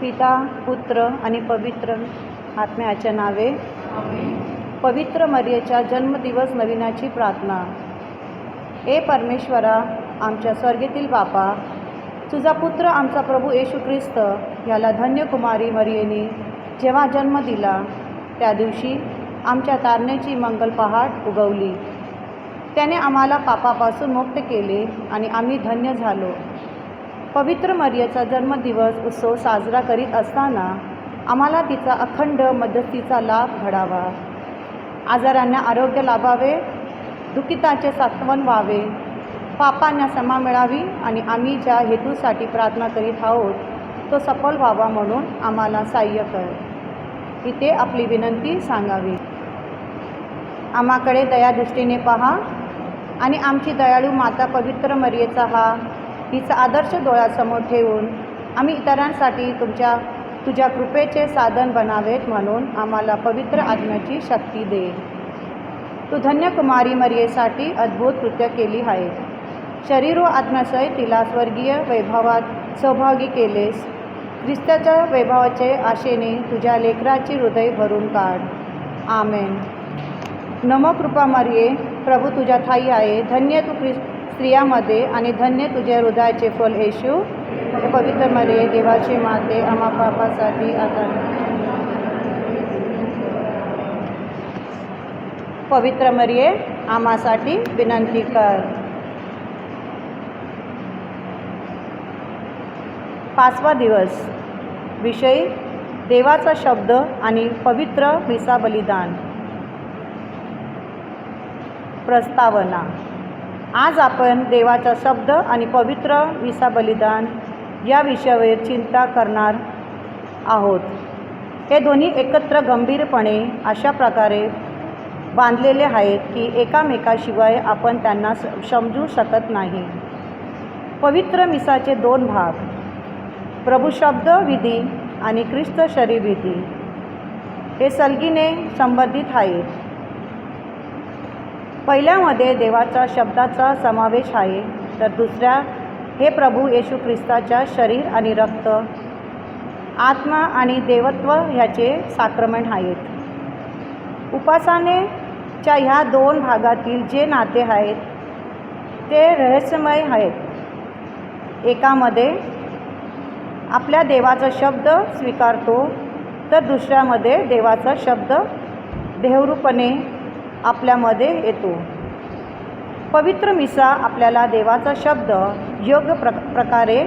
पिता पुत्र आणि पवित्र आत्म्याच्या नावे. पवित्र मरियेच्या जन्मदिवस नवीनाची प्रार्थना. ए परमेश्वरा, आमच्या स्वर्गीतील बापा, तुझा पुत्र आमचा प्रभू येशू ख्रिस्त याला धन्य कुमारी मरियेने जेव्हा जन्म दिला त्या दिवशी आमच्या तारण्याची मंगल पहाट उगवली. त्याने आम्हाला पापापासून मुक्त केले आणि आम्ही धन्य झालो. पवित्र मरियेचा जन्मदिवस उत्सव साजरा करीत असताना आम्हाला तिचा अखंड मदतीचा लाभ घडावा. आजारांना आरोग्य लाभावे, दुःखितांचे सांत्वन व्हावे, पापांना क्षमा मिळावी आणि आम्ही ज्या हेतूसाठी प्रार्थना करीत आहोत तो सफल व्हावा म्हणून आम्हाला सहाय्य कर. इथे आपली विनंती सांगावी. आम्हाकडे दयादृष्टीने पहा आणि आमची दयाळू माता पवित्र मरियेचा हिचा आदर्श डोळ्यासमोर ठेवून आम्ही इतरांसाठी तुझ्या कृपेचे साधन बनावेत म्हणून आम्हाला पवित्र आत्म्याची शक्ती दे. तू धन्य कुमारी मरियेसाठी अद्भुत कृत्य केली आहे. शरीर व आत्म्यासहित तिला स्वर्गीय वैभवात सहभागी केलेस. ख्रिस्ताच्या वैभवाचे आशेने तुझ्या लेकराची हृदय भरून काढ. आमेन. नमो कृपा मरिये, प्रभू तुझ्या ठाई आहे. धन्य तू स्त्रियामध्ये आणि धन्य तुझ्या हृदयाचे फल येशू. पवित्र मरिये, देवाची माते, आम्हा पापासाठी आता. पवित्र मरिये, आम्हासाठी विनंती कर. 5वा दिवस. विषय देवाचा शब्द आणि पवित्र मिसा बलिदान. प्रस्तावना. आज आपण देवाचा शब्द आणि पवित्र मिसा बलिदान या विषयावर चिंता करणार आहोत. हे दोन्ही एकत्र गंभीरपणे अशा प्रकारे बांधलेले आहेत की एकामेकाशिवाय आपण त्यांना समजू शकत नाही. पवित्र मिसाचे 2 भाग, प्रभू शब्द विधी आणि ख्रिस्त शरीर विधी, हे सलगीने संबंधित आहेत. पहिल्यामध्ये देवाच्या शब्दाचा समावेश आहे, तर दुसऱ्या हे प्रभू येशू ख्रिस्ताच्या शरीर आणि रक्त, आत्मा आणि देवत्व ह्याचे साक्रमेंट आहेत. उपासनेच्या ह्या 2 भागातील जे नाते आहेत ते रहस्यमय आहेत. एकामध्ये आपल्या देवाचा शब्द स्वीकारतो, तर दुसऱ्यामध्ये देवाचा शब्द देहरूपणे आपल्यामध्ये येतो. पवित्र मिसा आपल्याला देवाचा शब्द योग्य प्रकारे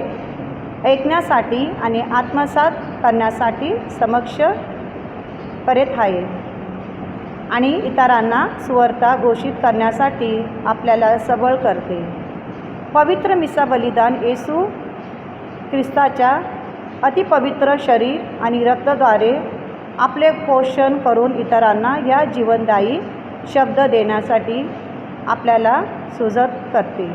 ऐकण्यासाठी आणि आत्मसात करण्यासाठी समक्ष करीत आहे आणि इतरांना सुवार्ता घोषित करण्यासाठी आपल्याला सबळ करते. पवित्र मिसा बलिदान येशू ख्रिस्ताच्या अतिपवित्र शरीर आणि रक्ताद्वारे आपले पोषण करून इतरांना या जीवनदायी शब्द देण्यासाठी आपल्याला सुजत करते.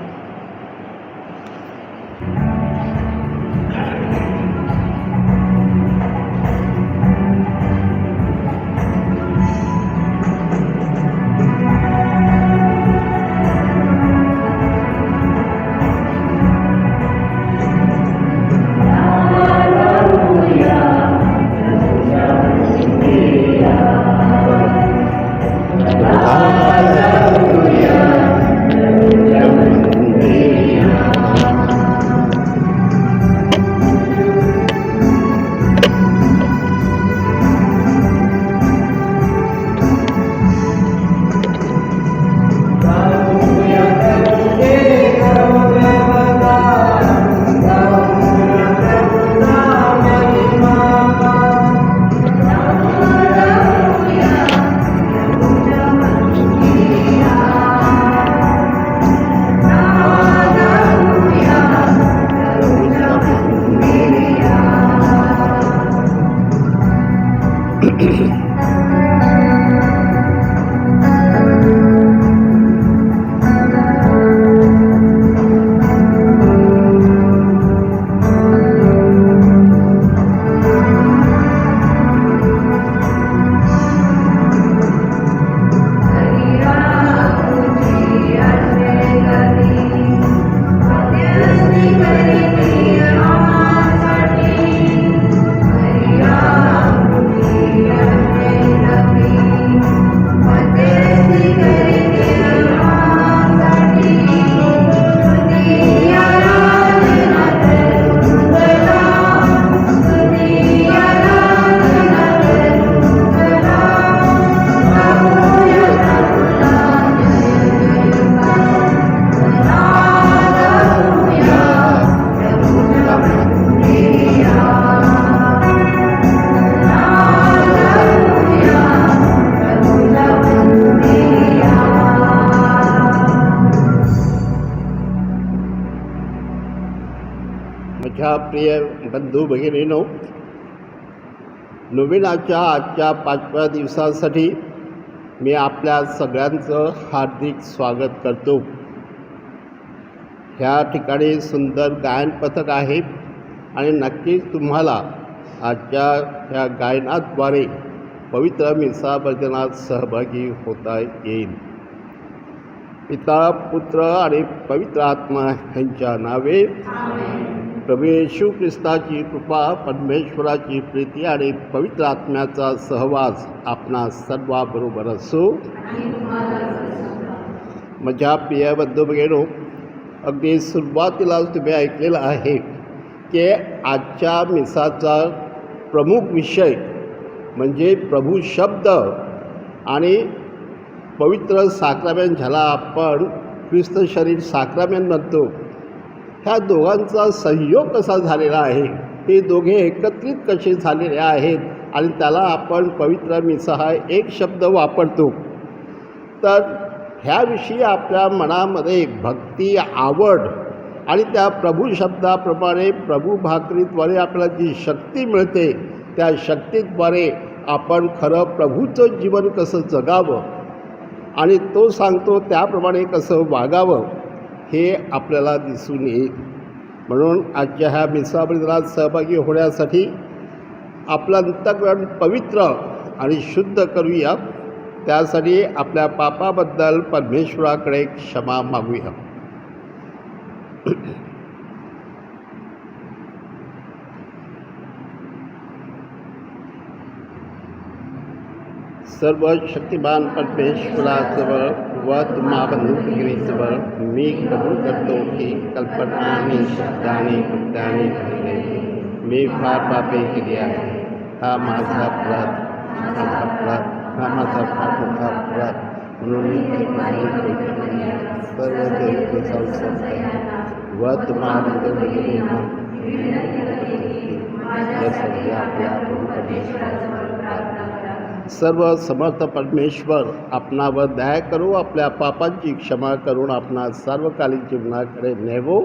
माझ्या प्रिय बंधू भगिनींनो, नवीनाच्या आजच्या 5व्या दिवसासाठी मी आपल्या सगळ्यांचं हार्दिक स्वागत करतो. ह्या ठिकाणी सुंदर गायन पथक आहे आणि नक्कीच तुम्हाला आजच्या ह्या गायनाद्वारे पवित्र मिसा भजनात सहभागी होता येईल. पिता, पुत्र आणि पवित्र आत्मा यांच्या नावे. प्रभू येशू ख्रिस्ताची कृपा, परमेश्वराची प्रीती आणि पवित्र आत्म्याचा सहवास आपणा सर्वांबरोबर असो. माझ्या प्रिय बंधू भगिनींनो, अगदी सुरुवातीलाच तुम्ही ऐकलेलं आहे की आजच्या मिसाचा प्रमुख विषय म्हणजे प्रभू शब्द आणि पवित्र साक्रामेंट, ज्याला आपण ख्रिस्त शरीर साक्रामेंट म्हणतो, ह्या दोघांचा संयोग कसा झालेला आहे, हे दोघे एकत्रित कसे झालेले आहेत आणि त्याला आपण पवित्र मिसा हा एक शब्द वापरतो. तर ह्याविषयी आपल्या मनामध्ये भक्ती, आवड आणि त्या प्रभू शब्दाप्रमाणे प्रभू भाकरीद्वारे आपल्याला जी शक्ती मिळते, त्या शक्तीद्वारे आपण खरं प्रभूचं जीवन कसं जगावं आणि तो सांगतो त्याप्रमाणे कसं वागावं हे आपल्याला दिसून येईल. म्हणून आजच्या ह्या मिसा भजनात सहभागी होण्यासाठी आपलं अंतःकरण पवित्र आणि शुद्ध करूया. त्यासाठी आपल्या पापाबद्दल परमेश्वराकडे क्षमा मागूया. सर्व शक्तिमान परमेश्वराजवळ व तुम्हा बंधुगिरीजवळ मी कबूल करतो की कल्पनाने, शब्दाने, कृत्याने मी फार पापे केली आहे. हा माझा अपराध, हा माझा फार मोठा अपराध. म्हणून मी सर्व व तुम्हा बंधुगिरींना सर्व समर्थ परमेश्वर आपणावर दया करू, आपल्या पापांची क्षमा करून आपणा सार्वकालिक जीवनाकडे नेवो.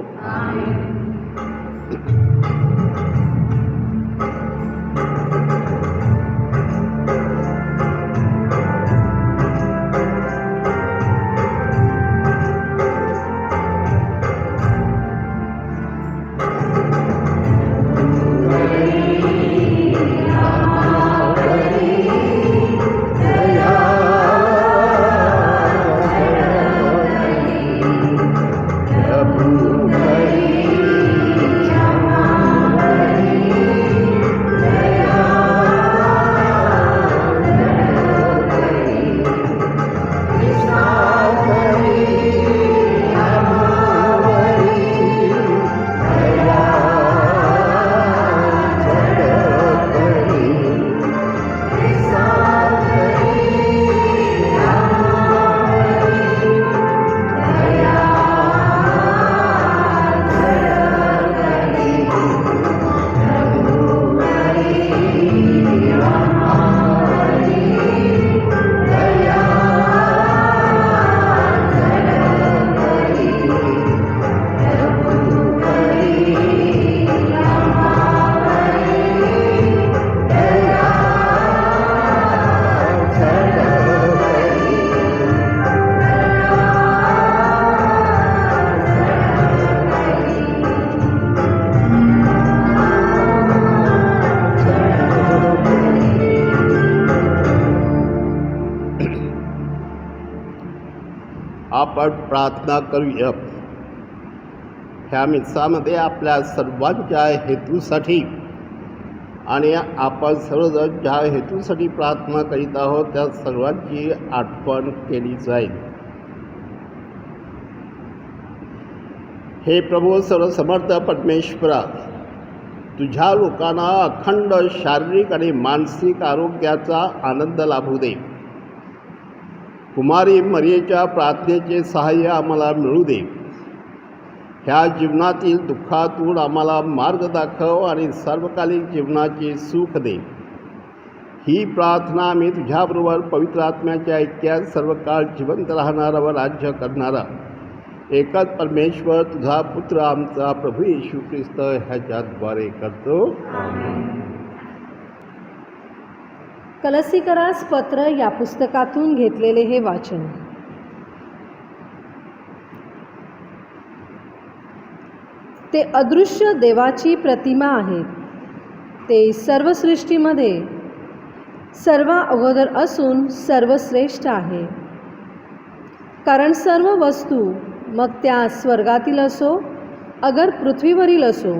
आपण प्रार्थना करूया. ह्या मिसामध्ये आपल्या सर्वांच्या हेतूसाठी आणि आपण सर्वजण ज्या हेतूसाठी प्रार्थना करीत आहोत त्या सर्वांची आठवण केली जाईल. हे प्रभू सर्वसमर्थ परमेश्वरा, तुझ्या लोकांना अखंड शारीरिक आणि मानसिक आरोग्याचा आनंद लाभू दे. कुमारी मरियेच्या प्रार्थनेचे सहाय्य आम्हाला मिळू दे. ह्या जीवनातील दुःखातून आम्हाला मार्ग दाखव आणि सार्वकालिक जीवनाचे सुख दे. ही प्रार्थना आम्ही तुझ्याबरोबर पवित्र आत्म्याच्या ऐक्यात सर्व काळ जिवंत राहणारा व राज्य करणारा एकाच परमेश्वर तुझा पुत्र आमचा प्रभू येशू ख्रिस्त ह्याच्याद्वारे करतो. कलसीकरास पत्र या पुस्तकातून घेतलेले हे वाचन. ते अदृश्य देवाची प्रतिमा आहेत. ते सर्व सृष्टीमध्ये सर्व अगोदर असून सर्वश्रेष्ठ आहे. कारण सर्व वस्तू, मग त्या स्वर्गातील असो अगर पृथ्वीवरील असो,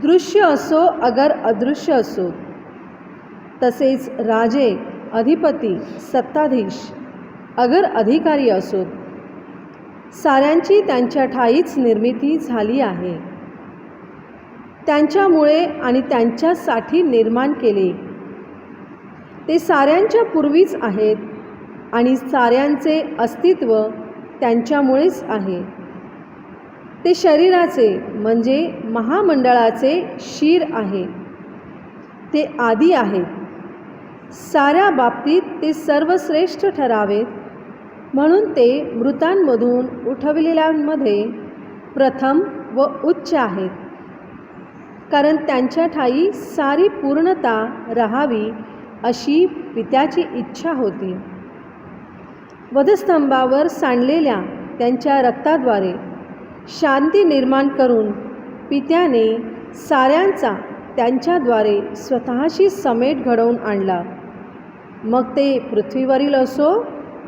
दृश्य असो अगर अदृश्य असो, तसेच राजे, अधिपती, सत्ताधीश अगर अधिकारी असोत, साऱ्यांची त्यांच्या ठाईच निर्मिती झाली आहे. त्यांच्यामुळे आणि त्यांच्यासाठी निर्माण केले. ते साऱ्यांच्या पूर्वीच आहेत आणि साऱ्यांचे अस्तित्व त्यांच्यामुळेच आहे. ते शरीराचे म्हणजे महामंडळाचे शीर आहे. ते आदी आहेत. साऱ्या बाबतीत ते सर्वश्रेष्ठ ठरावेत, म्हणून ते मृतांमधून उठविलेल्यांमध्ये प्रथम व उच्च आहेत. कारण त्यांच्या ठाई सारी पूर्णता राहावी अशी पित्याची इच्छा होती. वधस्तंभावर सांडलेल्या त्यांच्या रक्ताद्वारे शांती निर्माण करून पित्याने साऱ्यांचा त्यांच्याद्वारे स्वतःशी समेट घडवून आणला, मग ते पृथ्वीवरील असो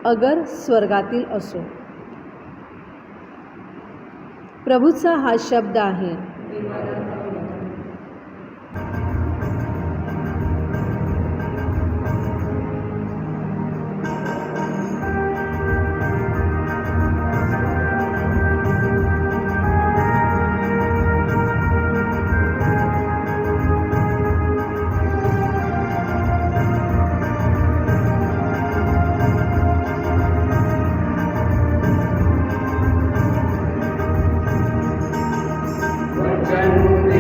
अगर स्वर्गातील असो. प्रभूचा हा शब्द आहे. वचन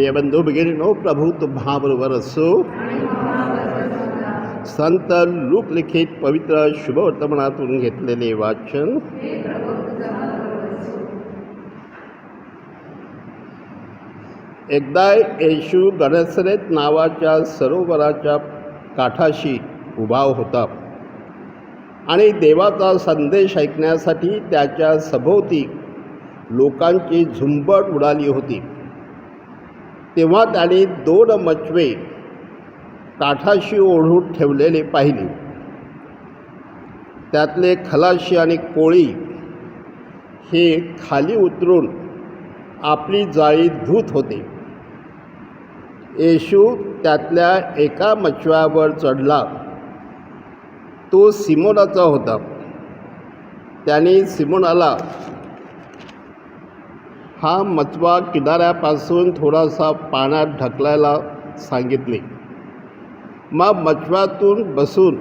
प्रिय बंधू भगिनींनो, प्रभू तुम्हाबरोबर असो. संत लूक लिखित पवित्र शुभवर्तमानातून घेतलेले वाचन. एकदा येशू गनेसरेत नावाच्या सरोवराच्या काठाशी उभा होता आणि देवाचा संदेश ऐकण्यासाठी त्याच्या सभोवती लोकांची झुंबड उडाली होती. तेव्हा त्याने 2 मचवे काठाशी ओढून ठेवलेले पाहिले. त्यातले खलाशी आणि कोळी हे खाली उतरून आपली जाळी धुत होते. येशू त्यातल्या एका मचव्यावर चढला. तो सिमोनाचा होता. त्याने सिमोनाला हा मचवा किनाऱ्यापासून थोडासा पाण्यात ढकलायला सांगितले. मग मचव्यातून बसून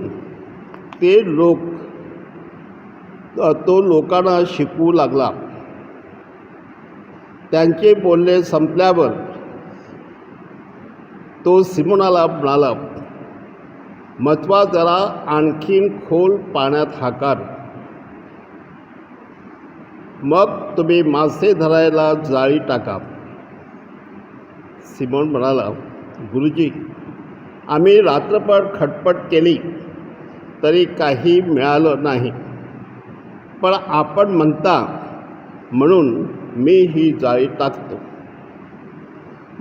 तो लोकांना शिकवू लागला. त्यांचे बोलणे संपल्यावर तो सिमोनाला म्हणाला, मचवा जरा आणखीन खोल पाण्यात हाकार, मग तुम्ही मासे धरायला जाळी टाका. सिमोन म्हणाला, गुरुजी, आम्ही रात्रभर खटपट केली तरी काही मिळालं नाही, पण आपण म्हणता म्हणून मी ही जाळी टाकतो.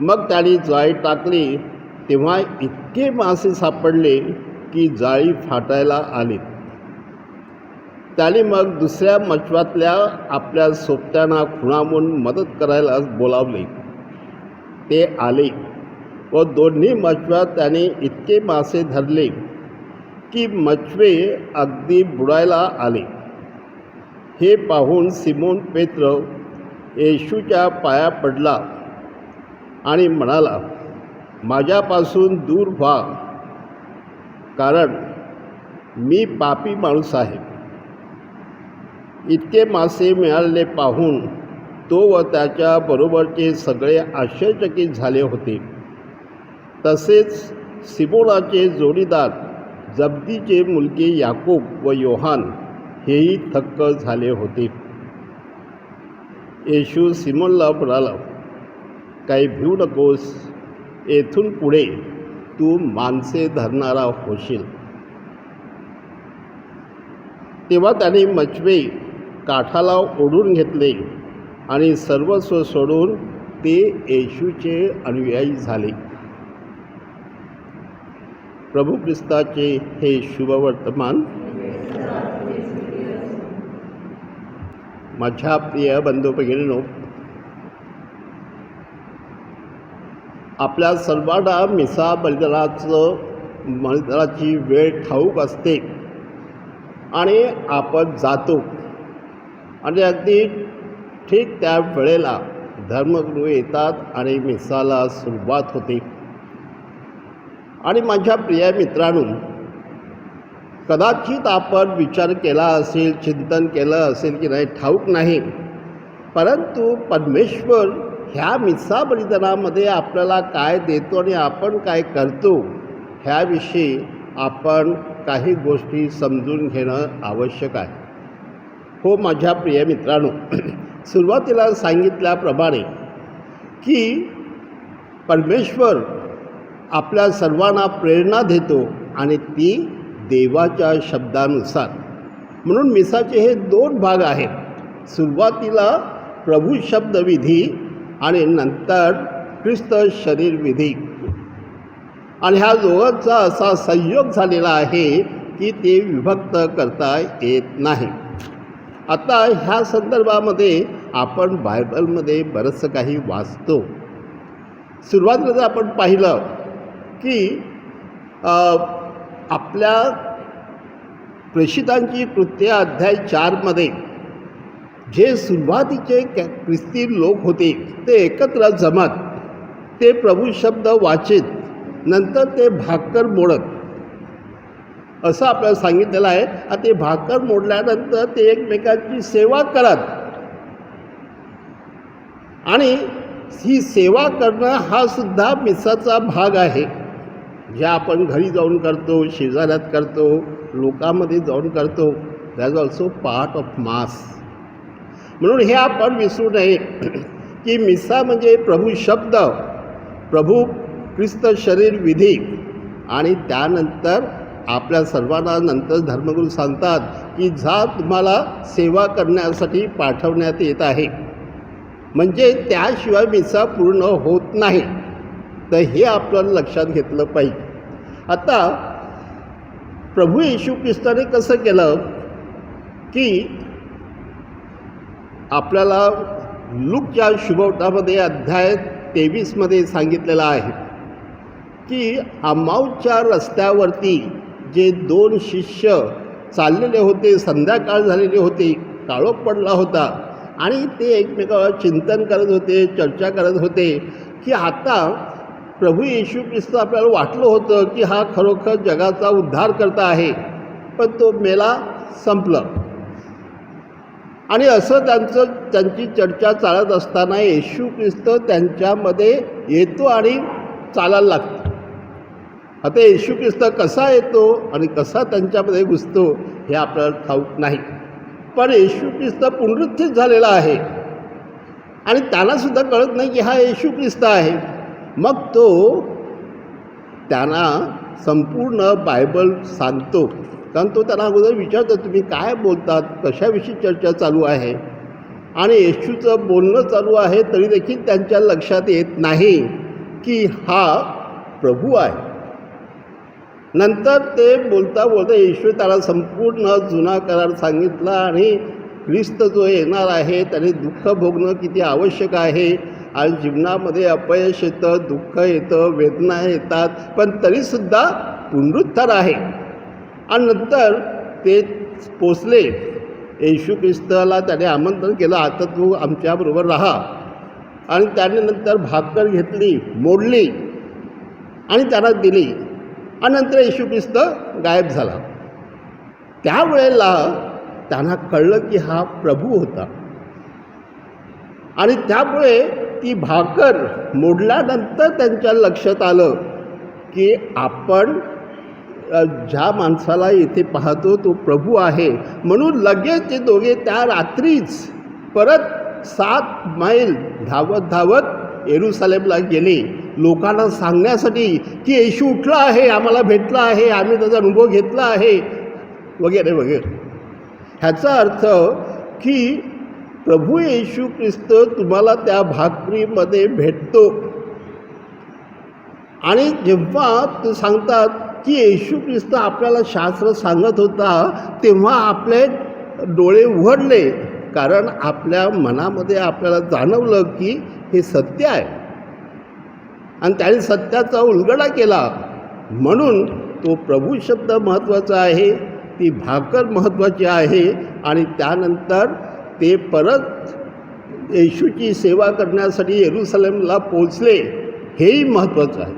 मग त्याने जाळी टाकली. तेव्हा इतके मासे सापडले की जाळी फाटायला आली. त्याने मग दुसऱ्या मचव्यातल्या आपल्या सोबत्यांना खुणावून मदत करायला बोलावले. ते आले व दोन्ही मचव्यात त्याने इतके मासे धरले की मचवे अगदी बुडायला आले. हे पाहून सिमोन पेत्र येशूच्या पाया पडला आणि म्हणाला, माझ्यापासून दूर व्हा, कारण मी पापी माणूस आहे. इतके मासे मिळालेले पाहून तो व त्याच्या बरोबरचे सगळे आश्चर्यचकित झाले होते. तसेच सिमोनाचे जोडीदार जब्दीचे मुलगे याकूब व योहान हेही थक्क झाले होते. येशू सिमोनला म्हणाला, काही भिवू नकोस, येथून पुढे तू माणसे धरणारा होशील. तेव्हा त्याने मचवे काठाला ओढून घेतले आणि सर्वस्व सोडून ते येशूचे अनुयायी झाले. प्रभू ख्रिस्ताचे हे शुभवर्तमान. माझ्या प्रिय बंधू भगिनींनो, आपल्या सर्वांना मिसा बलिदानाची वेळ ठाऊक असते आणि आपण जातो आणि अगदी ठीक त्या वेळेला धर्मगुरू येतात आणि मिसाला सुरुवात होते. आणि माझ्या प्रिय मित्रांनो, कदाचित आपण विचार केला असेल, चिंतन केलं असेल की नाही ठाऊक नाही, परंतु परमेश्वर ह्या मिसा बलिदानामध्ये आपल्याला काय देतो आणि आपण काय करतो ह्याविषयी आपण काही गोष्टी समजून घेणं आवश्यक आहे. हो माझ्या प्रिय मित्रांनो, सुरुवातीला सांगितल्याप्रमाणे की परमेश्वर आपल्या सर्वांना प्रेरणा देतो आणि ती देवाच्या शब्दानुसार. म्हणून मिसाचे हे 2 भाग आहेत. सुरुवातीला प्रभू शब्द विधी आणि नंतर ख्रिस्त शरीर विधी. आणि ह्या दोघांचा असा संयोग झालेला आहे की ते विभक्त करता येत नाही. आता ह्या संदर्भामध्ये आपण बायबलमध्ये बरंचसं काही वाचतो. सुरुवातीला जर आपण पाहिलं की आपल्या प्रेषितांची कृत्य अध्याय 4 जे सुरुवातीचे ख्रिस्ती लोक होते ते एकत्र जमत, ते प्रभू शब्द वाचित, नंतर ते भाकर मोडत, असं आपल्याला सांगितलेलं आहे. आणि ते भाकर मोडल्यानंतर ते एकमेकांची सेवा करत आणि ही सेवा करणं हा सुद्धा मिसाचा भाग आहे. जे आपण घरी जाऊन करतो, शेजाऱ्यात करतो, लोकांमध्ये जाऊन करतो, that is also part of mass. म्हणून हे आपण विसरू नये की मिसा म्हणजे प्रभू शब्द, प्रभू ख्रिस्त शरीर विधी, आणि त्यानंतर आपल्या सर्वांना नंतर धर्मगुरू सांगतात की जा तुम्हाला सेवा करण्यासाठी पाठवण्यात येत आहे. म्हणजे त्याशिवाय मिसा पूर्ण होत नाही. तर हे आपल्याला लक्षात घेतलं पाहिजे. आता प्रभू येशू ख्रिस्ताने कसं केलं की आपल्याला लूकच्या शुभवटामध्ये अध्याय 23 सांगितलेलं आहे की अम्माऊच्या रस्त्यावरती जे 2 शिष्य चाललेले होते, संध्याकाळ झालेले होते, काळोख पडला होता आणि ते एकमेकावर चिंतन करत होते, चर्चा करत होते की आता प्रभू येशू ख्रिस्त आपल्याला वाटलं होतं की हा खरोखर जगाचा उद्धार करता आहे, पण तो मेला, संपलं. आणि असं त्यांची चर्चा चालत असताना येशू ख्रिस्त त्यांच्यामध्ये येतो आणि चालायला लागतो. आता येशू ख्रिस्त कसा येतो आणि कसा त्यांच्यामध्ये घुसतो हे आपल्याला ठाऊक नाही. पण येशू ख्रिस्त पुनरुत्थित झालेला आहे आणि त्यांनासुद्धा कळत नाही की हा येशू ख्रिस्त आहे. मग तो त्यांना संपूर्ण बायबल सांगतो. कारण तो त्यांना अगोदर विचारतो तुम्ही काय बोलतात, कशाविषयी चर्चा चालू आहे. आणि येशूचं बोलणं चालू आहे तरी देखील त्यांच्या लक्षात येत नाही की हा प्रभू आहे. नंतर ते बोलता बोलता येशू त्याला संपूर्ण जुना करार सांगितला आणि ख्रिस्त जो येणार आहे त्याने दुःख भोगणं किती आवश्यक आहे. आणि जीवनामध्ये अपयश येतं, दुःख येतं, वेदना येतात, पण तरीसुद्धा पुनरुत्थान आहे. आणि नंतर ते पोचले. येशू ख्रिस्ताला त्याने आमंत्रण केलं आता तू आमच्याबरोबर राहा. आणि त्याने नंतर भाकर घेतली, मोडली आणि त्यांना दिली. आणि नंतर येशू ख्रिस्त गायब झाला. त्यावेळेला त्यांना कळलं की हा प्रभू होता. आणि त्यामुळे ती भाकर मोडल्यानंतर त्यांच्या लक्षात आलं की आपण ज्या माणसाला इथे पाहतो तो प्रभू आहे. म्हणून लगेच ते दोघे त्या रात्रीच परत 7 मैल धावत धावत येरुशलेमला गेले लोकांना सांगण्यासाठी की येशू उठला आहे, आम्हाला भेटला आहे, आम्ही त्याचा अनुभव घेतला आहे वगैरे वगैरे. ह्याचा अर्थ की प्रभू येशू ख्रिस्त तुम्हाला त्या भाकरीमध्ये भेटतो. आणि जेव्हा ते सांगतात की येशू ख्रिस्त आपल्याला शास्त्र सांगत होता तेव्हा आपले डोळे उघडले, कारण आपल्या मनामध्ये आपल्याला जाणवलं की हे सत्य आहे आणि त्याने सत्याचा उलगडा केला. म्हणून तो प्रभू शब्द महत्त्वाचा आहे, ती भाकर महत्त्वाची आहे. आणि त्यानंतर ते परत येशूची सेवा करण्यासाठी येरुशलेमला पोचले, हेही महत्त्वाचं आहे.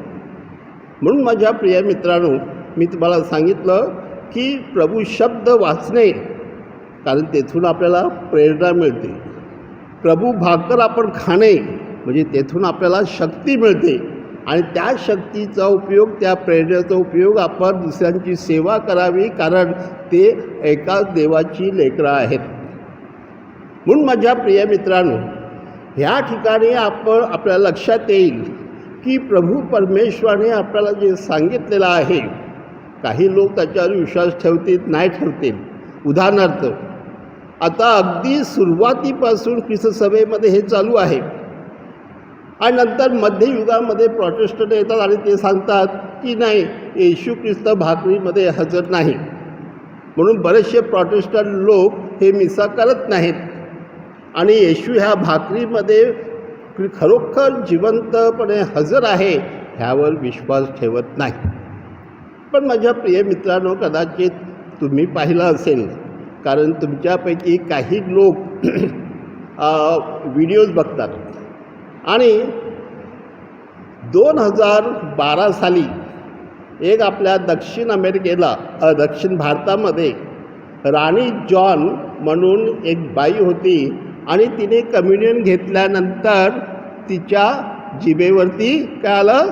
म्हणून माझ्या प्रिय मित्रांनो, मी तुम्हाला सांगितलं की प्रभू शब्द वाचणे, कारण तेथून आपल्याला प्रेरणा मिळते. प्रभू भाकर आपण खाणे म्हणजे तेथून आपल्याला शक्ती मिळते. आणि त्या शक्तीचा उपयोग, त्या प्रेरणेचा उपयोग आपण दुसऱ्यांची सेवा करावी, कारण ते एकाच देवाची लेकरं आहेत. म्हणून माझ्या प्रिय मित्रांनो, ह्या ठिकाणी आपल्याला लक्षात येईल की प्रभू परमेश्वराने आपल्याला जे सांगितलेलं आहे, काही लोक त्याच्यावर विश्वास ठेवतील, नाही ठेवतील. उदाहरणार्थ आता अगदी सुरुवातीपासून ख्रिस्त सभेमध्ये हे चालू आहे. आणि नंतर मध्ययुगामध्ये प्रोटेस्टंट येतात आणि ते सांगतात की नाही, येशू ख्रिस्त भाकरीमध्ये हजर नाही. म्हणून बरेचसे प्रोटेस्टंट लोक हे मिसा करत नाहीत आणि येशू ह्या भाकरीमध्ये खरोखर जिवंतपणे हजर आहे ह्यावर विश्वास ठेवत नाही. पण माझ्या प्रिय मित्रांनो, कदाचित तुम्ही पाहिलं असेल, कारण तुमच्यापैकी काही लोक व्हिडिओज बघतात. आणि 2012 साली एक आपल्या दक्षिण भारतामध्ये राणी जॉन म्हणून एक बाई होती आणि तिने कम्युनियन घेतल्यानंतर तिच्या जिभेवरती काय आलं,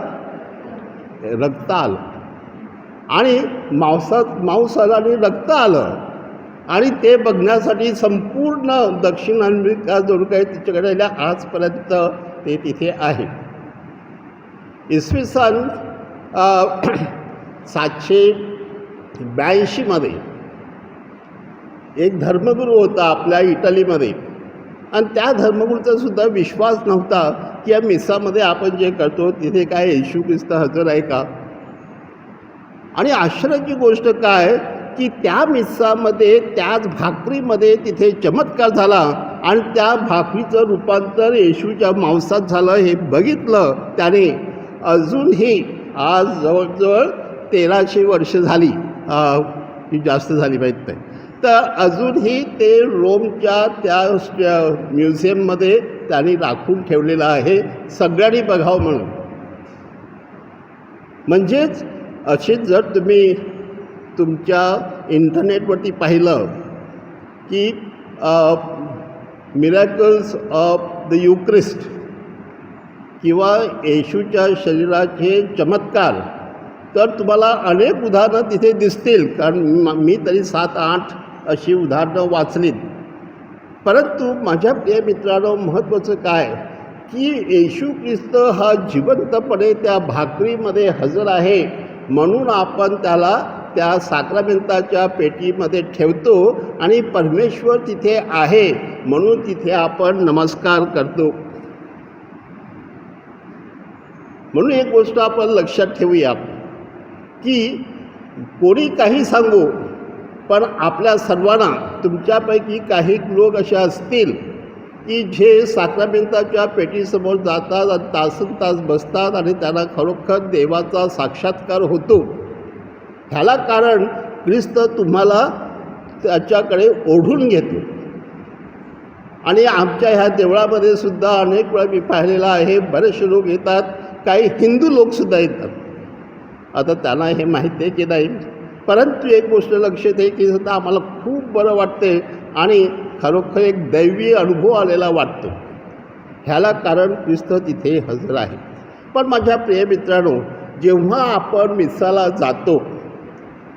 रक्त आलं आणि मांस आलं आणि रक्त आलं आणि ते बघण्यासाठी संपूर्ण दक्षिण अमेरिका जो काही तिच्याकडे आजपर्यंत ते तिथे आहे. इसवी सन 782 एक धर्मगुरू होता आपल्या इटलीमध्ये आणि त्या धर्मगुरूचा सुद्धा विश्वास नव्हता की या मिसामध्ये आपण जे करतो तिथे काय येशू ख्रिस्त हजर आहे का. आणि आश्चर्याची गोष्ट काय की त्या मिसामध्ये त्याच भाकरीमध्ये तिथे चमत्कार झाला आणि त्या भाकरीचं रूपांतर येशूच्या मांसात झालं हे बघितलं त्याने. अजूनही आज जवळजवळ 1300 वर्ष झाली, ही जास्त झाली माहीत नाही, तर अजूनही ते रोमच्या त्या म्युझियममध्ये त्यांनी राखून ठेवलेलं आहे सगळ्यांनी बघावं म्हणून. म्हणजेच अशीच जर तुम्ही तुमच्या इंटरनेटवरती पाहिलं की मिरॅकल्स ऑफ द युक्रिस्ट किंवा येशूच्या शरीराचे चमत्कार, तर तुम्हाला अनेक उदाहरणं तिथे दिसतील, कारण मी तरी 7-8 अशी उदाहरणं वाचलीत. परंतु माझ्या प्रिय मित्रांनो, महत्त्वाचं काय की येशू ख्रिस्त हा जिवंतपणे त्या भाकरीमध्ये हजर आहे म्हणून आपण त्याला त्या साक्रामेंताच्या पेटीमध्ये ठेवतो आणि परमेश्वर तिथे आहे म्हणून तिथे आपण नमस्कार करतो. म्हणून एक गोष्ट आपण लक्षात ठेवूया की कोणी काही सांगू, पण आपल्या सर्वांना तुमच्यापैकी काही लोक असे असतील की जे साक्रामेंताच्या पेटीसमोर जातात आणि तासनतास बसतात आणि त्यांना खरोखर देवाचा साक्षात्कार होतो. ह्याला कारण ख्रिस्त तुम्हाला त्याच्याकडे ओढून घेतो. आणि आमच्या ह्या देवळामध्ये सुद्धा अनेक वेळा मी पाहिलेलं आहे, बरेचसे लोक येतात, काही हिंदू लोकसुद्धा येतात. आता त्यांना हे माहिती आहे की नाही, परंतु एक गोष्ट लक्षात आहे की सुद्धा आम्हाला खूप बरं वाटते आणि खरोखर एक दैवी अनुभव आलेला वाटतो. ह्याला कारण ख्रिस्त तिथे हजर आहे. पण माझ्या प्रिय मित्रांनो, जेव्हा आपण मिसाला जातो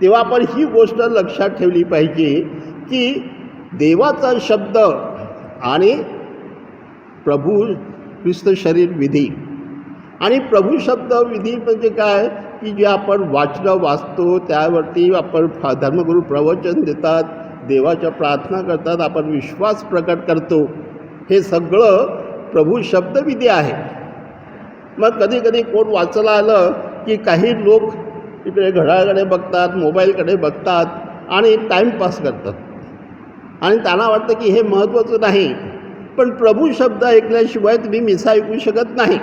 तेव्हा आपण ही गोष्ट लक्षात ठेवली पाहिजे की देवाचा शब्द आणि प्रभू ख्रिस्त शरीर विधी. आणि प्रभू शब्द विधी म्हणजे काय की जे आपण वाचतो त्यावरती आपण धर्मगुरू प्रवचन देतात, देवाच्या प्रार्थना करतात, आपण विश्वास प्रकट करतो, हे सगळं प्रभू शब्दविधी आहे. मग कधी कधी कोण वाचायला आलं की काही लोक इकडे घड्याळाकडे बघतात, मोबाईलकडे बघतात आणि टाईमपास करतात आणि त्यांना वाटतं की हे महत्त्वाचं नाही. पण प्रभू शब्द ऐकल्याशिवाय तुम्ही मिसा ऐकू शकत नाही,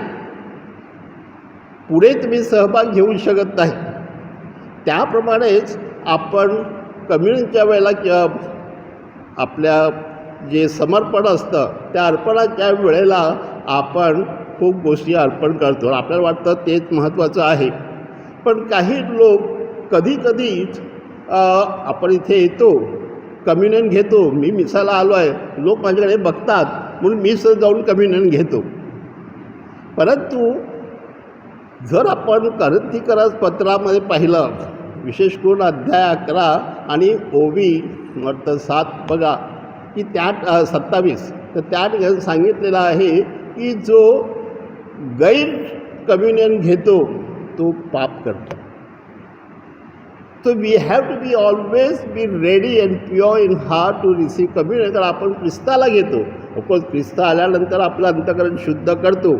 पुढे तुम्ही सहभाग घेऊ शकत नाही. त्याप्रमाणेच आपण कम्युनिटीच्या वेळेला किंवा आपल्या जे समर्पण असतं त्या अर्पणाच्या वेळेला आपण खूप गोष्टी अर्पण करतो, आपल्याला वाटतं तेच महत्त्वाचं आहे. पण काही लोक कधीकधी आपण इथे येतो, कम्युनियन घेतो, मी मिसाला आलो आहे, लोक माझ्याकडे बघतात म्हणून मी सुद्धा जाऊन कम्युनियन घेतो. परंतु जर आपण कोरिन्थीकरास पत्रामध्ये पाहिलं, विशेष करून अध्याय 11 आणि ओवी 7 बघा की त्या 27, तर त्या ठिकाणी सांगितलेलं आहे की जो गैर कम्युनियन घेतो तो पाप करतो. So we have to be always be ready and pure in heart to receive communion. तर आपण ख्रिस्ताला घेतो, ऑफकोर्स ख्रिस्त आल्यानंतर आपलं अंतःकरण शुद्ध करतो,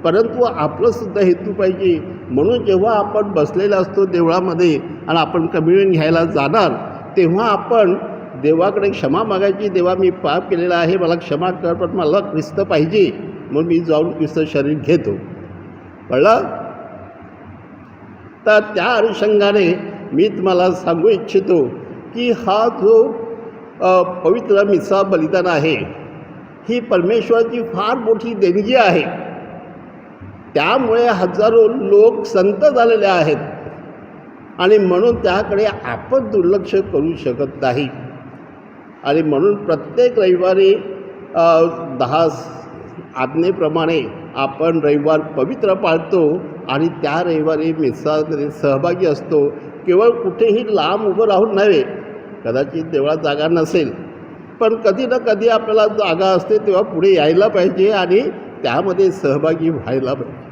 परंतु आपलंसुद्धा हेतू पाहिजे. म्हणून जेव्हा आपण बसलेला असतो देवळामध्ये आणि आपण कम्युनियन घ्यायला जाणार तेव्हा आपण देवाकडे क्षमा मागायची, देवा मी पाप केलेला आहे, मला क्षमा कर, पण मला ख्रिस्त पाहिजे म्हणून मी जाऊन ख्रिस्त शरीर घेतो. कळलं? तर त्या अनुषंगाने मी तुम्हाला सांगू इच्छितो की हा जो पवित्र मिसा बलिदान आहे ही परमेश्वराची फार मोठी देणगी आहे. त्यामुळे हजारो लोक संत झालेले आहेत आणि म्हणून त्याकडे आपण दुर्लक्ष करू शकत नाही. आणि म्हणून प्रत्येक रविवारी 10 आज्ञेप्रमाणे आपण रविवार पवित्र पाळतो आणि त्या रविवारी मिसामध्ये सहभागी असतो. केवळ कुठेही लांब उभं राहून नव्हे, कदाचित देवळात जागा नसेल, पण कधी ना कधी आपल्याला जागा असते तेव्हा पुढे यायला पाहिजे आणि त्यामध्ये सहभागी व्हायला पाहिजे.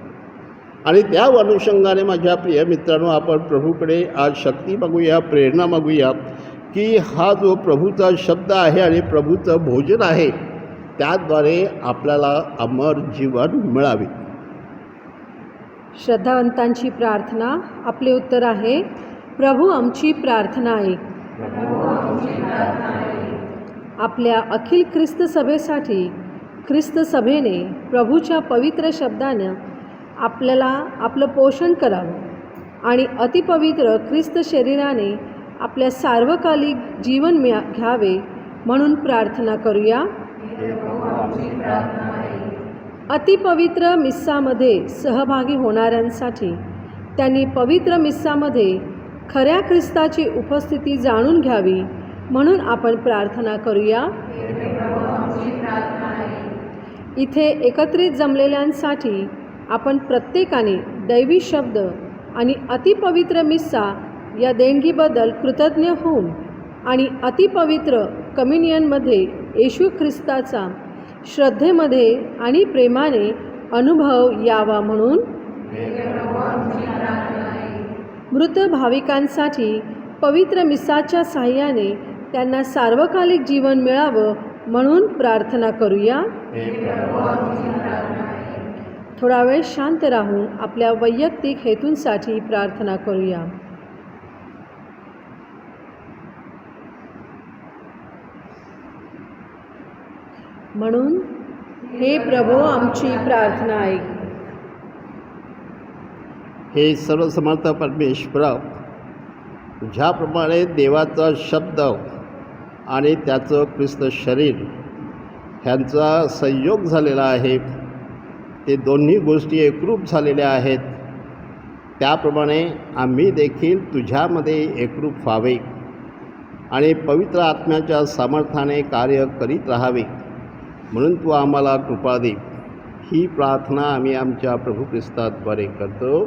आणि त्या अनुषंगाने माझ्या प्रिय मित्रांनो, आपण प्रभूकडे आज शक्ती मागूया, प्रेरणा मागूया की हा जो प्रभूचा शब्द आहे आणि प्रभूचं भोजन आहे त्याद्वारे आपल्याला अमर जीवन मिळावे. श्रद्धावंतांची प्रार्थना. आपले उत्तर आहे, प्रभू आमची प्रार्थना ऐक. आपल्या अखिल ख्रिस्त सभेसाठी ख्रिस्त सभेने प्रभूच्या पवित्र शब्दानं आपल्याला आपलं पोषण करावं आणि अतिपवित्र ख्रिस्त शरीराने आपल्या सार्वकालिक जीवन घ्यावे म्हणून प्रार्थना करूया. अतिपवित्र मिस्सामध्ये सहभागी होणाऱ्यांसाठी त्यांनी पवित्र मिस्सामध्ये खऱ्या ख्रिस्ताची उपस्थिती जाणून घ्यावी म्हणून आपण प्रार्थना करूया. इथे एकत्रित जमलेल्यांसाठी आपण प्रत्येकाने दैवी शब्द आणि अतिपवित्र मिस्सा या देणगीबद्दल कृतज्ञ होऊन आणि अतिपवित्र कम्युनियनमध्ये येशू ख्रिस्ताचा श्रद्धेमध्ये आणि प्रेमाने अनुभव यावा म्हणून. मृत भाविकांसाठी पवित्र मिस्साच्या साह्याने त्यांना सार्वकालिक जीवन मिळावं म्हणून प्रार्थना करूया. थोडा वेळ शांत राहून आपल्या वैयक्तिक हेतूंसाठी प्रार्थना करूया. म्हणून हे प्रभू आमची प्रार्थना ऐक. हे सर्वसमर्थ परमेश्वरा, ज्याप्रमाणे देवाचा शब्द आणि त्याचं ख्रिस्त शरीर ह्यांचा संयोग झालेला आहे, ते दोन्ही गोष्टी एकरूप झालेल्या आहेत, त्याप्रमाणे आम्ही देखील तुझ्यामध्ये एकरूप व्हावे आणि पवित्र आत्म्याच्या सामर्थ्याने कार्य करीत राहावे म्हणून तू आम्हाला कृपा दे. ही प्रार्थना आम्ही आमच्या प्रभू ख्रिस्ताद्वारे करतो.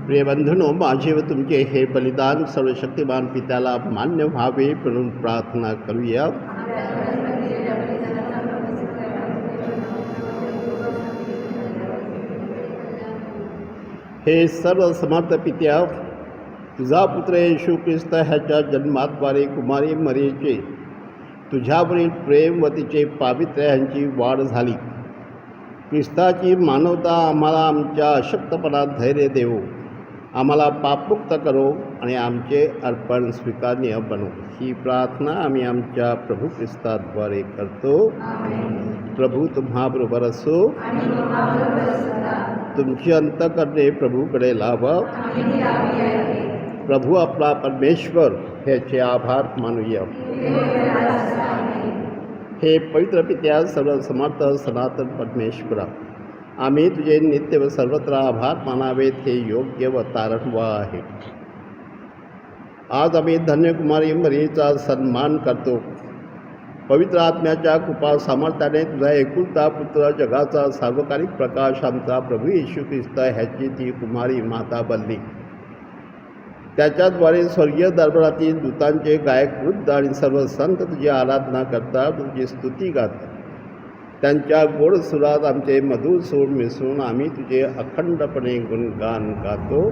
प्रिय बंधूंनो, माझे व तुमचे हे बलिदान सर्वशक्तिमान पित्याला मान्य व्हावे म्हणून प्रार्थना करूया. हे सर्व समर्थ पित्या, तुझा पुत्र येशू ख्रिस्त ह्याच्या जन्माद्वारे कुमारी मरियेचे तुझ्यावरील प्रेम व तिचे पावित्र्य ह्यांची वाढ झाली. ख्रिस्ताची मानवता आम्हाला आमच्या अशक्तपणात धैर्य देवो आम्हाला पापमुक्त करो आणि आमचे अर्पण स्वीकार्य बनव. ही प्रार्थना आम्ही आमच्या प्रभू ख्रिस्ताद्वारे करतो. प्रभू तुम्हाबरोबर असो. तुमची अंतःकरणे प्रभूकडे लावा. प्रभू आपला परमेश्वर ह्याचे आभार मानूया. हे पवित्र पित्या सर्वसमर्थ सनातन परमेश्वरा, आम्ही तुझे नित्य व सर्वत्र आभार मानावेत हे योग्य व तारणवा आहे. आज आम्ही धन्यकुमारी मरियेचा सन्मान करतो. पवित्र आत्म्याच्या कृपा सामर्थ्याने तुझा एकुलता पुत्र जगाचा सार्वकालिक प्रकाश आमचा प्रभू येशू ख्रिस्त ह्याची ती कुमारी माता बनली. त्याच्याद्वारे स्वर्गीय दरबारातील दूतांचे गायक वृद्ध आणि सर्व संत तुझी आराधना करतात, तुझी स्तुती गातात. त्यांच्या गोड सुरात आमचे मधुर सूर मिसळून आम्ही तुझे अखंडपणे गुणगान गातो.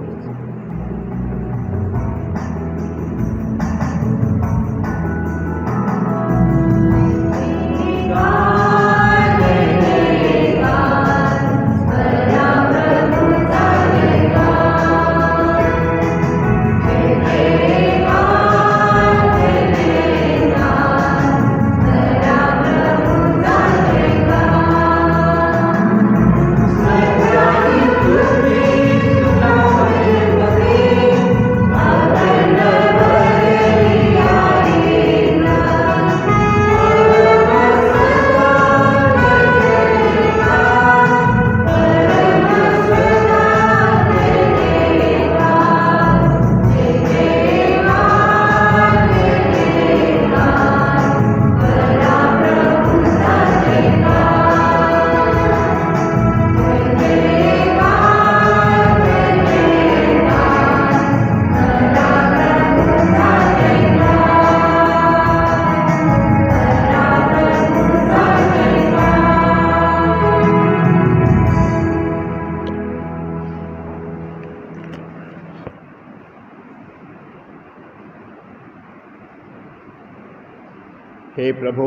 हे प्रभो,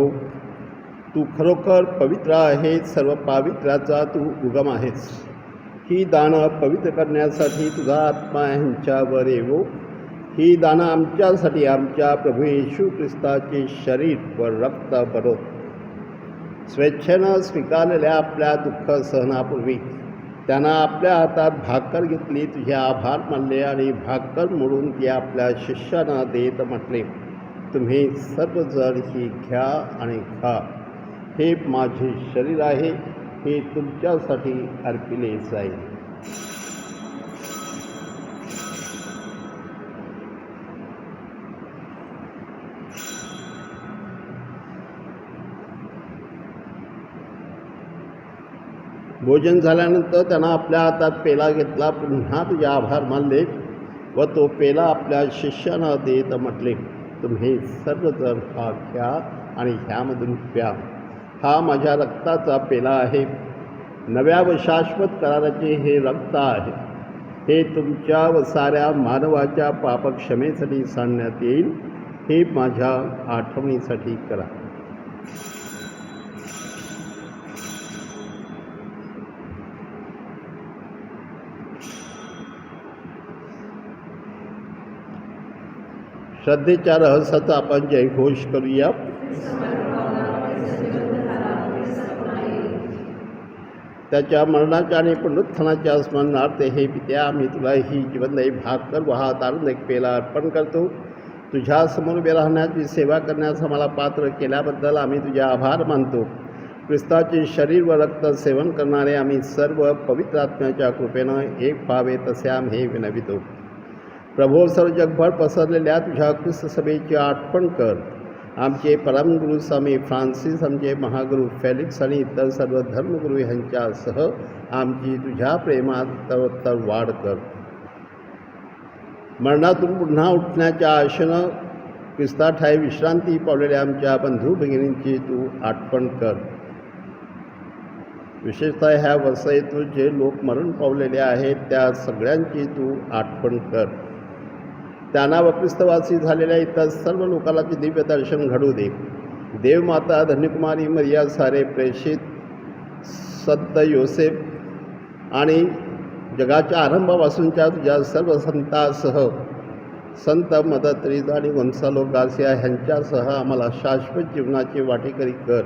तू खरोखर पवित्र आहेस. सर्व पावित्र्याचा तू उगम आहेस. ही दानं पवित्र करण्यासाठी तुझा आत्मा ह्यांच्यावर येवो. ही दानं आमच्यासाठी आमच्या प्रभू येशू ख्रिस्ताचे शरीर व रक्त बनो. स्वेच्छेनं स्वीकारलेल्या आपल्या दुःख सहनापूर्वी त्यानं आपल्या हातात भाकर घेतली, तुझे आभार मानले आणि भाकर मोडून ती आपल्या शिष्यांना देत म्हटले, तुम्ही सर्वजण ही घ्या आणि खा. हे माझे शरीर आहे, हे तुमच्यासाठी अर्पिले जाईल. भोजन झाल्यानंतर त्यानं आपल्या हातात पेला घेतला, पुन्हा तुझे आभार मानले व तो पेला आपल्या शिष्यांना देत म्हटले, तुम्ही सर्वजण हा घ्या आणि ह्यामधून प्या. हा माझ्या रक्ताचा पेला आहे. नव्या व शाश्वत कराराचे हे रक्त आहे. हे तुमच्या व साऱ्या मानवाच्या पापक्षमेसाठी सांडण्यात येईल. हे माझ्या आठवणीसाठी करा. श्रद्धेच्या रहस्याचा आपण जयघोष करूया. त्याच्या मरणाच्या आणि पुनरुत्थानाच्या स्मरणार्थ हे पित्या, आम्ही तुला ही जीवनदायी भाकर व हा तारुण्यक पेला अर्पण करतो. तुझ्यासमोर उभे राहण्याची सेवा करण्यास आम्हाला पात्र केल्याबद्दल आम्ही तुझे आभार मानतो. ख्रिस्ताचे शरीर व रक्त सेवन करणारे आम्ही सर्व पवित्र आत्म्याच्या कृपेनं एक व्हावे तसे आम्ही हे विनवितो. प्रभो, सर्व जगभर पसरलेल्या तुझ्या ख्रिस्त सभेची आठवण कर. आमचे परमगुरू स्वामी फ्रान्सिस, आमचे महागुरू फेलिक्स आणि इतर सर्व धर्मगुरू ह्यांच्यासह आमची तुझ्या प्रेमात उत्तरोत्तर वाढ कर. मरणातून पुन्हा उठण्याच्या आशेनं ख्रिस्ताठायी विश्रांती पावलेल्या आमच्या बंधू भगिनींची तू आठवण कर. विशेषतः ह्या वसईतून जे लोक मरण पावलेले आहेत त्या सगळ्यांची तू आठवण कर. त्यांना व ख्रिस्तवासी झालेल्या इतर सर्व लोकांना दिव्य दर्शन घडू दे. देवमाता धन्यकुमारी मरिया, सारे प्रेषित, संत योसेफ आणि जगाच्या आरंभापासूनच्या तुझ्या सर्व संतांसह संत मदर तेरेसा आणि गोन्सालो गार्सिया ह्यांच्यासह आम्हाला शाश्वत जीवनाची वाटेकरी कर.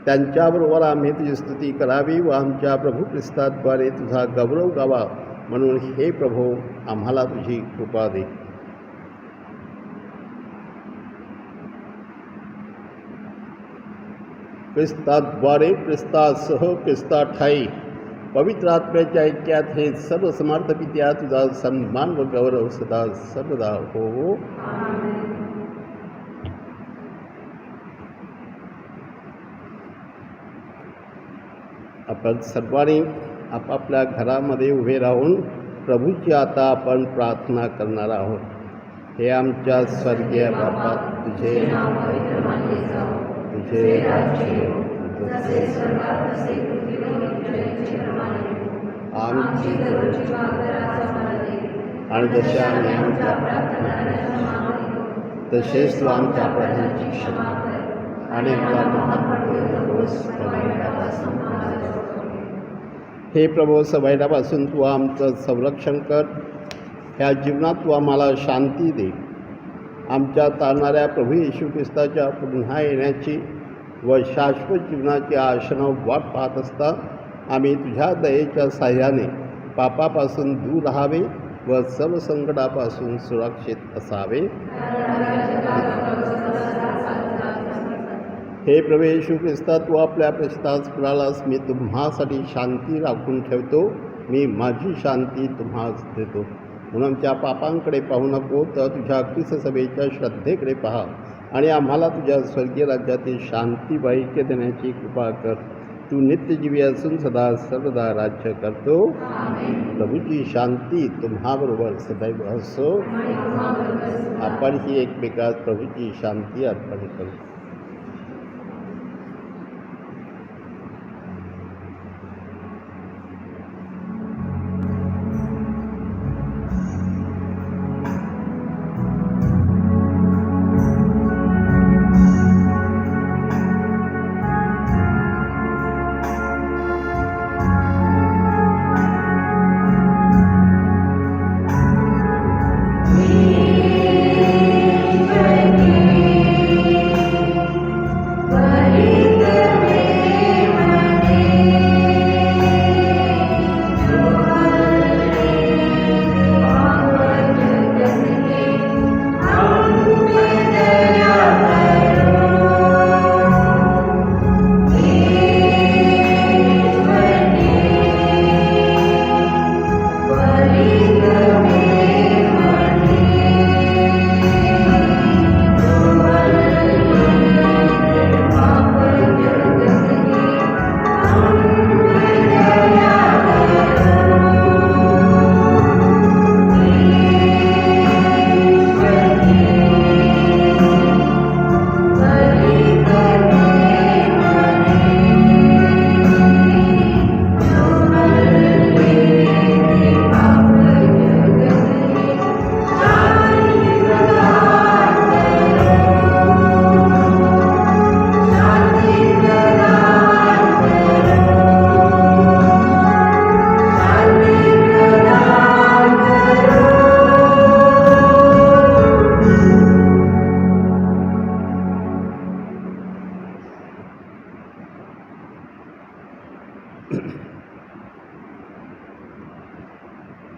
त्यांच्याबरोबर आम्ही तुझी स्तुती करावी व आमच्या प्रभू ख्रिस्ताद्वारे तुझा गौरव गावा, म्हणून हे प्रभू आम्हाला तुझी कृपा दे. ख्रिस्ताद्वारे, ख्रिस्तासह, ख्रिस्ताठाई पवित्र आत्म्याच्या ऐक्यात हे सर्व समर्थ पित्या तुझा सन्मान व गौरव सदा सर्वदा हो. आपण सर्वांनी आपापल्या घरामध्ये उभे राहून प्रभूची आता आपण प्रार्थना करणार आहोत. हे आमच्या स्वर्गीय बापा, तुझे तुझे राज्य येवो, जसे स्वर्गात तसे पृथ्वीवर आमची दररोजची भाकर आज आम्हाला दे, आणि जसे आम्ही आमच्या प्रार्थनांना मागतो तसेच तू आमच्या अपराधांची क्षमा कर, आणि आम्हाला पापात नकोस, वाईटापासून आम्हाला सोड. हे प्रभू, वाईटापासून तू आमचं संरक्षण कर. ह्या जीवनात तू आम्हाला शांती दे. आमच्या तारणाऱ्या प्रभू येशू ख्रिस्ताच्या पुन्हा येण्याची व शाश्वत जीवनाची आशेनं वाट पाहत असता आम्ही तुझ्या दयेच्या साह्याने पापापासून दूर राहावे व सर्व संकटापासून सुरक्षित असावे. हे प्रभू येशू ख्रिस्ता, तू आपल्या प्रस्तास म्हणालास, मी तुम्हासाठी शांती राखून ठेवतो, मी माझी शांती तुम्हास देतो. म्हणून आमच्या पापांकडे पाहू नको, तर तुझ्या ख्रिस्त सभेच्या श्रद्धेकडे पहा आणि आम्हाला तुझ्या स्वर्गीय राज्यातील शांती ऐक्य देण्याची कृपा कर. तू नित्यजीवी असून सदा सर्वदा राज्य करतो. प्रभूची शांती तुम्हाबरोबर सदैव असो. आपण ही एकमेकात प्रभूची शांती अर्पण करू.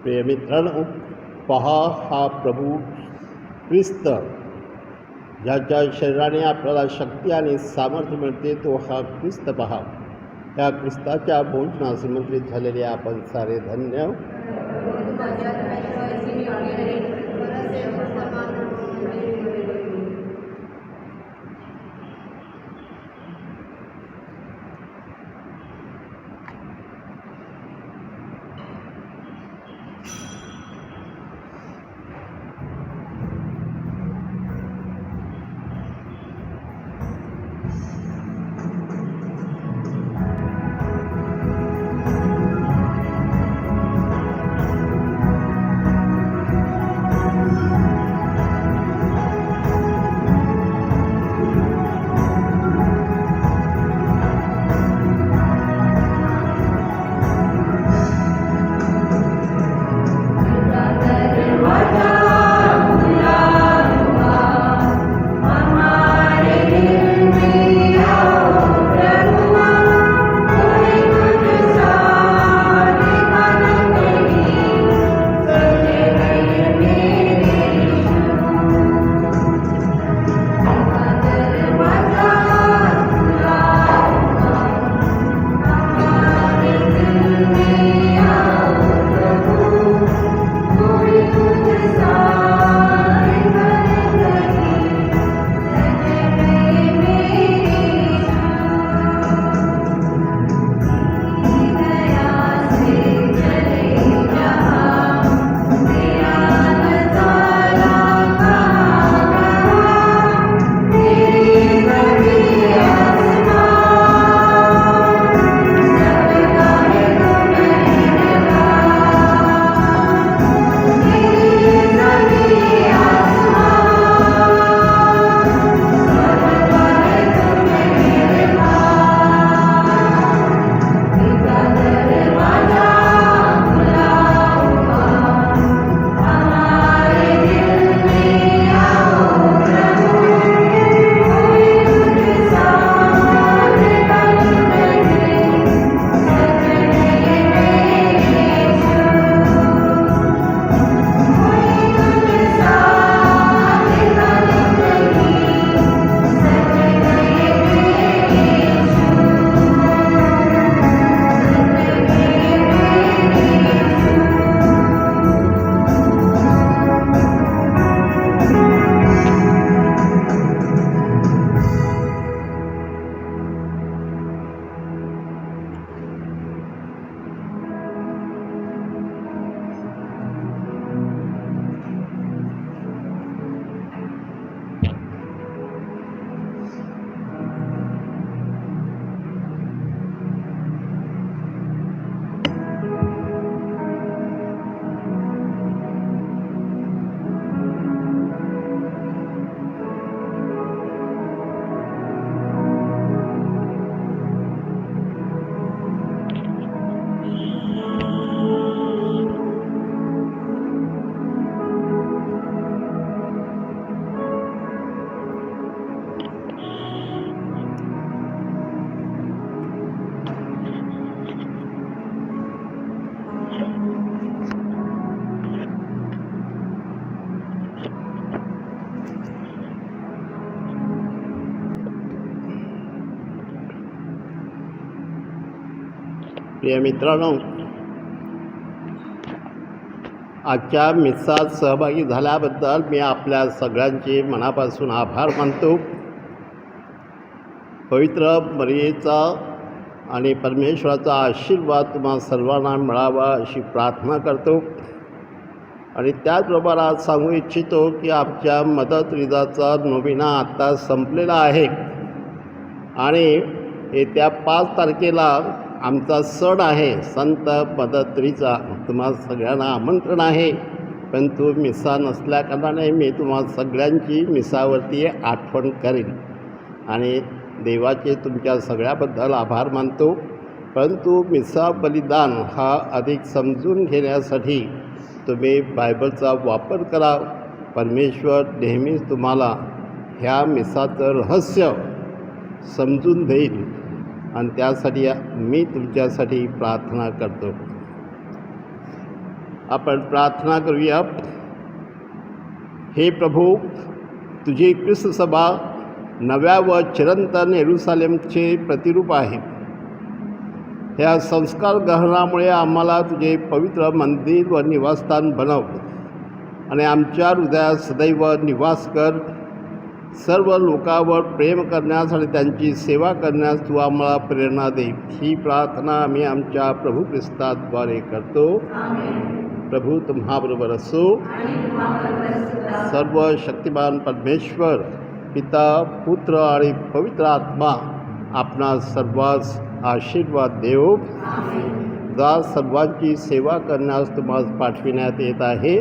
प्रिय मित्रांनो, पहा हा प्रभू ख्रिस्त, ज्याच्या शरीराने आपल्याला शक्ती आणि सामर्थ्य मिळते, तो हा ख्रिस्त पहा. त्या ख्रिस्ताच्या भोजनास आमंत्रित झालेले आपण सारे धन्य. प्रिय मित्रांनो, आजच्या मिसात सहभागी झाल्याबद्दल मी आपल्या सगळ्यांचे मनापासून आभार मानतो. पवित्र मरियेचा आणि परमेश्वराचा आशीर्वाद तुम्हा सर्वांना मिळावा अशी प्रार्थना करतो. आणि त्याचबरोबर आज सांगू इच्छितो की आमच्या मदत रिजाचा नोविना आत्ता संपलेला आहे आणि येत्या 5 तारखेला आमचा सण आहे संत मदतरीचा. तुम्हा सगळ्यांना आमंत्रण आहे, परंतु मिसा नसल्याकारणाने मी तुम्हा सगळ्यांची मिसावरती आठवण करेन आणि देवाचे तुमच्या सगळ्याबद्दल आभार मानतो. परंतु मिसा बलिदान हा अधिक समजून घेण्यासाठी तुम्ही बायबलचा वापर करा. परमेश्वर नेहमीच तुम्हाला ह्या मिसाचं रहस्य समजून देईल आणि त्यासाठी मी तुमच्यासाठी प्रार्थना करतो. आपण प्रार्थना करूया. हे प्रभू, तुझी ख्रिस्त सभा नव्या व चिरंतन येरुशलेमचे प्रतिरूप आहे. ह्या संस्कार ग्रहणामुळे आम्हाला तुझे पवित्र मंदिर व निवासस्थान बनव आणि आमच्या हृदयात सदैव निवास कर. सर्व लोकांवर प्रेम करण्यास आणि त्यांची सेवा करण्यास तू आम्हाला प्रेरणा दे. ही प्रार्थना आम्ही आमच्या प्रभू ख्रिस्ताद्वारे करतो. प्रभू तुम्हाबरोबर असो. सर्व शक्तिमान परमेश्वर पिता, पुत्र आणि पवित्र आत्मा आपणा सर्वांस आशीर्वाद देव. जा सर्वांची सेवा करण्यास तुम्हाला पाठविण्यात येत आहे.